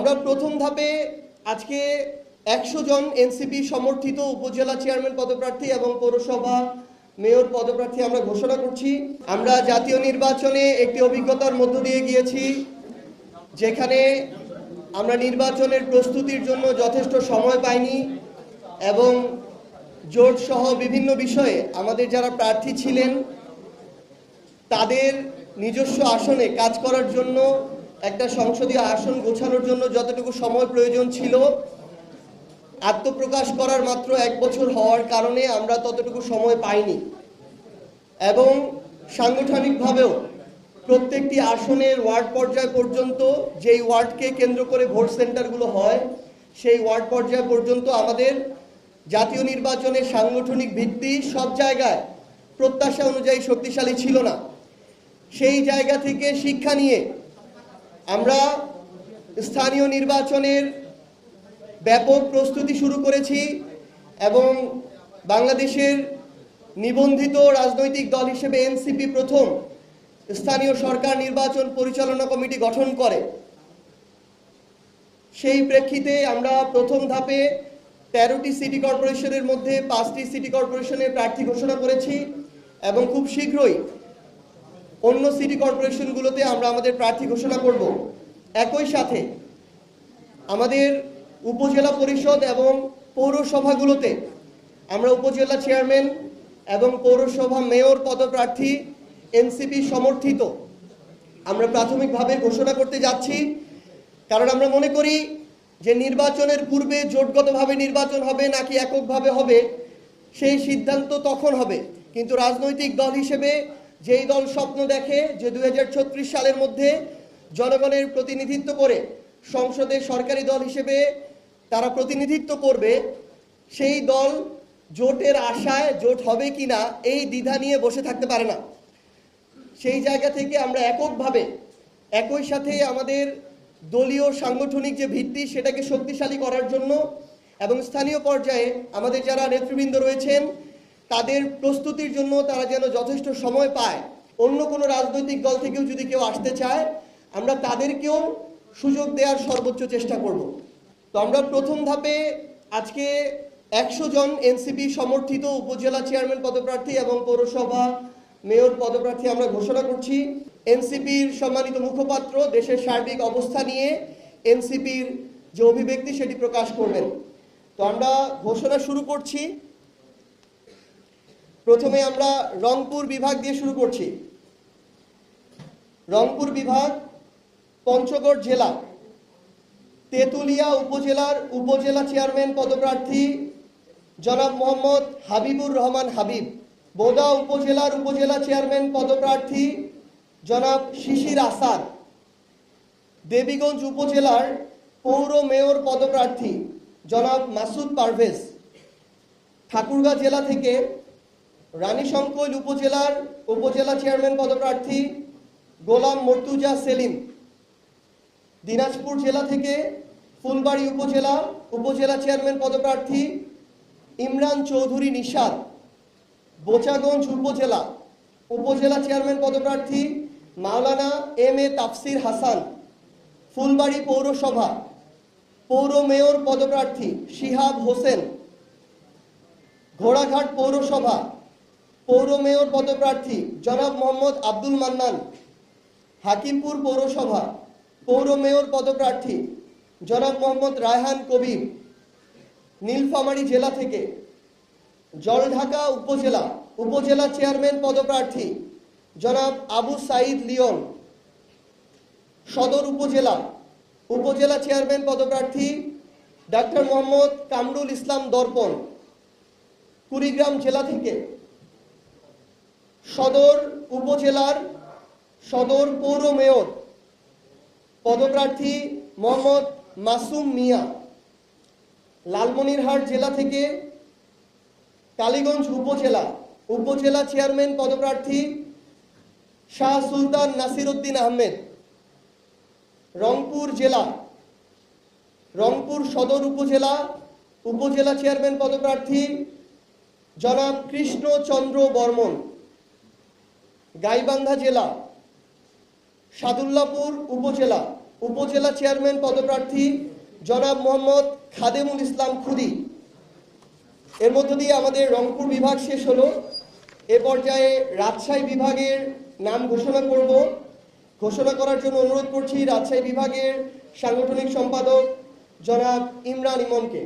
আমরা প্রথম ধাপে আজকে 100 জন এনসিপি সমর্থিত উপজেলা চেয়ারম্যান পদপ্রার্থী এবং পৌরসভা মেয়র পদপ্রার্থী আমরা ঘোষণা করছি। আমরা জাতীয় নির্বাচনে একটি অভিজ্ঞতার মধ্য দিয়ে গিয়েছি, যেখানে আমরা নির্বাচনের প্রস্তুতির জন্য যথেষ্ট সময় পাইনি এবং জোট সহ বিভিন্ন বিষয়ে আমাদের যারা প্রার্থী ছিলেন তাদের নিজস্ব আসনে কাজ করার জন্য, একটা সংসদীয় আসন গোছানোর জন্য যতটুকু সময় প্রয়োজন ছিল, আত্মপ্রকাশ করার মাত্র 1 বছর হওয়ার কারণে আমরা ততটুকু সময় পাইনি এবং সাংগঠনিকভাবেও প্রত্যেকটি আসনের ওয়ার্ড পর্যায় পর্যন্ত, যেই ওয়ার্ডকে কেন্দ্র করে ভোট সেন্টারগুলো হয় সেই ওয়ার্ড পর্যায় পর্যন্ত আমাদের জাতীয় নির্বাচনের সাংগঠনিক ভিত্তি সব জায়গায় প্রত্যাশা অনুযায়ী শক্তিশালী ছিল না। সেই জায়গা থেকে শিক্ষা নিয়ে আমরা স্থানীয় নির্বাচনের ব্যাপক প্রস্তুতি শুরু করেছি এবং বাংলাদেশের নিবন্ধিত রাজনৈতিক দল হিসেবে এনসিপি প্রথম স্থানীয় সরকার নির্বাচন পরিচালনা কমিটি গঠন করে। সেই প্রেক্ষিতে আমরা প্রথম ধাপে 13টি সিটি কর্পোরেশনের মধ্যে 5টি সিটি কর্পোরেশনের প্রার্থী ঘোষণা করেছি এবং খুব শীঘ্রই অন্য সিটি কর্পোরেশনগুলোতে আমরা আমাদের প্রার্থী ঘোষণা করব। একই সাথে আমাদের উপজেলা পরিষদ এবং পৌরসভাগুলোতে আমরা উপজেলা চেয়ারম্যান এবং পৌরসভা মেয়র পদপ্রার্থী এনসিপি সমর্থিত আমরা প্রাথমিকভাবে ঘোষণা করতে যাচ্ছি। কারণ আমরা মনে করি যে নির্বাচনের পূর্বে জোটগতভাবে নির্বাচন হবে নাকি এককভাবে হবে সেই সিদ্ধান্ত তখন হবে, কিন্তু রাজনৈতিক দল হিসেবে যেই দল স্বপ্ন দেখে যে 2036 সালের মধ্যে জনগণের প্রতিনিধিত্ব করে সংসদে সরকারি দল হিসেবে তারা প্রতিনিধিত্ব করবে, সেই দল জোটের আশায় জোট হবে কিনা এই দ্বিধা নিয়ে বসে থাকতে পারে না। সেই জায়গা থেকে আমরা এককভাবে একই সাথে আমাদের দলীয় সাংগঠনিক যে ভিত্তি সেটাকে শক্তিশালী করার জন্য এবং স্থানীয় পর্যায়ে আমাদের যারা নেতৃবৃন্দ রয়েছেন তাদের প্রস্তুতির জন্য তারা যেন যথেষ্ট সময় পায়, অন্য কোনো রাজনৈতিক দল থেকেও যদি কেউ আসতে চায় আমরা তাদেরকেও সুযোগ দেওয়ার সর্বোচ্চ চেষ্টা করব। তো আমরা প্রথম ধাপে আজকে 100 জন এনসিপি সমর্থিত উপজেলা চেয়ারম্যান পদপ্রার্থী এবং পৌরসভা মেয়র পদপ্রার্থী আমরা ঘোষণা করছি। এনসিপির সম্মানিত মুখপাত্র দেশের সার্বিক অবস্থা নিয়ে এনসিপির যে অভিব্যক্তি সেটি প্রকাশ করবেন। তো আমরা ঘোষণা শুরু করছি। প্রথমে আমরা রংপুর বিভাগ দিয়ে শুরু করছি। রংপুর বিভাগ, পঞ্চগড় জেলা, তেঁতুলিয়া উপজেলার উপজেলা চেয়ারম্যান পদপ্রার্থী জনাব মোহাম্মদ হাবিবুর রহমান হাবিব। বোদা উপজেলার উপজেলা চেয়ারম্যান পদপ্রার্থী জনাব শিশির আসাদ। দেবীগঞ্জ উপজেলার পৌর মেয়র পদপ্রার্থী জনাব মাসুদ পারভেজ। ঠাকুরগাঁ জেলা থেকে রানীশংকৈল উপজেলার উপজেলা চেয়ারম্যান পদপ্রার্থী গোলাম মর্তুজা সেলিম। দিনাজপুর জেলা থেকে ফুলবাড়ী উপজেলা উপজেলা চেয়ারম্যান পদপ্রার্থী ইমরান চৌধুরী নিশাদ। বোচাগঞ্জ উপজেলা উপজেলা চেয়ারম্যান পদপ্রার্থী মাওলানা এম.এ. তাফসির হাসান। ফুলবাড়ী পৌরসভা পৌর মেয়র পদপ্রার্থী শিহাব হোসেন। ঘোড়াঘাট পৌরসভা পৌর মেয়র পদপ্রার্থী জনাব মোহাম্মদ আব্দুল মান্নান। হাকিমপুর পৌরসভা পৌর মেয়র পদপ্রার্থী জনাব মোহাম্মদ রায়হান কবির। নীলফামারী জেলা থেকে জলঢাকা উপজেলা উপজেলা চেয়ারম্যান পদপ্রার্থী জনাব আবু সাইদ লিওন। সদর উপজেলা উপজেলা চেয়ারম্যান পদপ্রার্থী ডাক্তার মোহাম্মদ কামরুল ইসলাম দর্পণ। কুড়িগ্রাম জেলা থেকে সদর উপজেলার সদর পৌর মেয়র পদপ্রার্থী মোহাম্মদ মাসুম মিয়া। লালমনিরহাট জেলা থেকে কালীগঞ্জ উপজেলা উপজেলা চেয়ারম্যান পদপ্রার্থী শাহ সুলতান নাসির উদ্দিন আহমেদ। রংপুর জেলা রংপুর সদর উপজেলা উপজেলা চেয়ারম্যান পদপ্রার্থী জনাব কৃষ্ণচন্দ্র বর্মন। গাইবান্ধা জেলা সাদুল্লাপুর উপজেলা উপজেলা চেয়ারম্যান পদপ্রার্থী জনাব মোহাম্মদ খাদেমুল ইসলাম খুদি। এর মধ্য দিয়ে আমাদের রংপুর বিভাগ শেষ হলো। এ পর্যায়ে রাজশাহী বিভাগের নাম ঘোষণা করব। ঘোষণা করার জন্য অনুরোধ করছি রাজশাহী বিভাগের সাংগঠনিক সম্পাদক জনাব ইমরান ইমনকে।